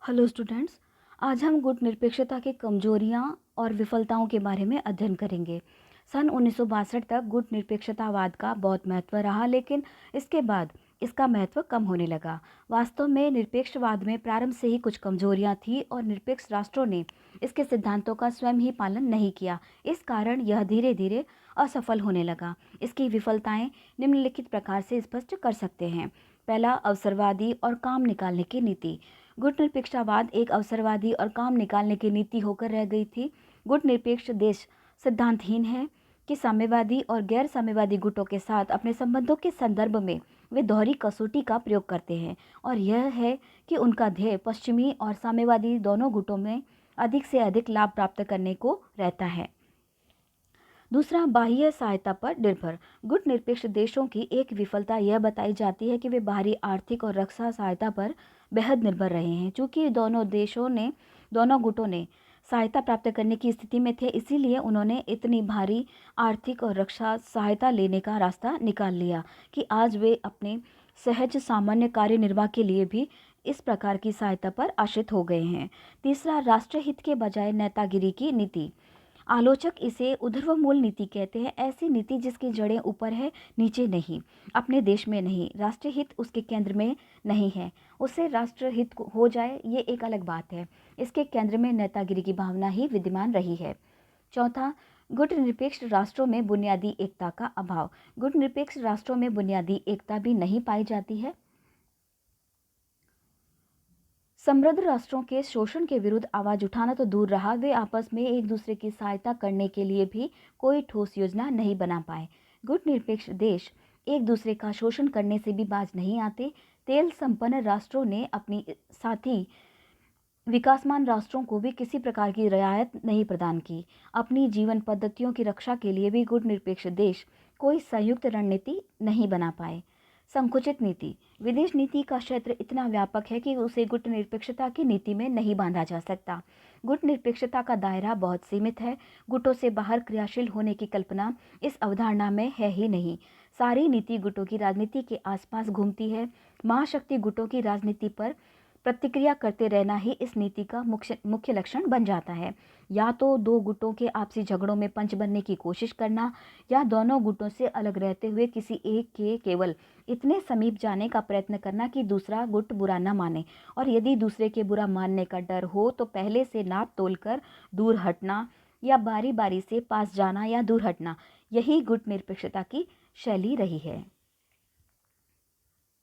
Hello students. आज हम गुट निरपेक्षता की कमजोरियां और विफलताओं के बारे में अध्ययन करेंगे। सन 1962 तक गुट निरपेक्षतावाद का बहुत महत्व रहा, लेकिन इसके बाद इसका महत्व कम होने लगा। वास्तव में निरपेक्षवाद में प्रारंभ से ही कुछ कमजोरियां थी और निरपेक्ष राष्ट्रों ने इसके सिद्धांतों का स्वयं ही पालन नहीं किया। इस कारण यह धीरे धीरे असफल होने लगा। इसकी विफलताएं निम्नलिखित प्रकार से स्पष्ट कर सकते हैं। पहला, अवसरवादी और काम निकालने की नीति। गुट निरपेक्षतावाद एक अवसरवादी और काम निकालने की नीति होकर रह गई थी। गुट निरपेक्ष देश सिद्धांतहीन है कि साम्यवादी और गैर साम्यवादी गुटों के साथ अपने संबंधों के संदर्भ में वे दोहरी कसौटी का प्रयोग करते हैं, और यह है कि उनका ध्येय पश्चिमी और साम्यवादी दोनों गुटों में अधिक से अधिक लाभ प्राप्त करने को रहता है। दूसरा, बाह्य सहायता पर निर्भर। गुट निरपेक्ष देशों की एक विफलता यह बताई जाती है कि वे बाहरी आर्थिक और रक्षा सहायता पर बेहद निर्भर रहे हैं। चूंकि दोनों गुटों ने सहायता प्राप्त करने की स्थिति में थे, इसीलिए उन्होंने इतनी भारी आर्थिक और रक्षा सहायता लेने का रास्ता निकाल लिया कि आज वे अपने सहज सामान्य कार्य निर्वाह के लिए भी इस प्रकार की सहायता पर आश्रित हो गए हैं। तीसरा, राष्ट्रहित के बजाय नेतागिरी की नीति। आलोचक इसे ऊर्ध्वमूल नीति कहते हैं। ऐसी नीति जिसकी जड़ें ऊपर है, नीचे नहीं, अपने देश में नहीं, राष्ट्रहित उसके केंद्र में नहीं है। उससे राष्ट्रहित हो जाए ये एक अलग बात है। इसके केंद्र में नेतागिरी की भावना ही विद्यमान रही है। चौथा, गुट निरपेक्ष राष्ट्रों में बुनियादी एकता का अभाव। गुट निरपेक्ष राष्ट्रों में बुनियादी एकता भी नहीं पाई जाती है। समृद्ध राष्ट्रों के शोषण के विरुद्ध आवाज उठाना तो दूर रहा, वे आपस में एक दूसरे की सहायता करने के लिए भी कोई ठोस योजना नहीं बना पाए। गुट निरपेक्ष देश एक दूसरे का शोषण करने से भी बाज नहीं आते। तेल संपन्न राष्ट्रों ने अपनी साथी विकासमान राष्ट्रों को भी किसी प्रकार की रियायत नहीं प्रदान की। अपनी जीवन पद्धतियों की रक्षा के लिए भी गुट निरपेक्ष देश कोई संयुक्त रणनीति नहीं बना पाए। संकुचित नीति। विदेश नीति का क्षेत्र इतना व्यापक है कि उसे गुट निरपेक्षता की नीति में नहीं बांधा जा सकता। गुट निरपेक्षता का दायरा बहुत सीमित है। गुटों से बाहर क्रियाशील होने की कल्पना इस अवधारणा में है ही नहीं। सारी नीति गुटों की राजनीति के आसपास घूमती है। महाशक्ति गुटों की राजनीति पर प्रतिक्रिया करते रहना ही इस नीति का मुख्य लक्षण बन जाता है। या तो दो गुटों के आपसी झगड़ों में पंच बनने की कोशिश करना, या दोनों गुटों से अलग रहते हुए किसी एक के केवल इतने समीप जाने का प्रयत्न करना कि दूसरा गुट बुरा न माने, और यदि दूसरे के बुरा मानने का डर हो तो पहले से नाप तोल कर दूर हटना, या बारी बारी से पास जाना या दूर हटना। यही गुट निरपेक्षता की शैली रही है।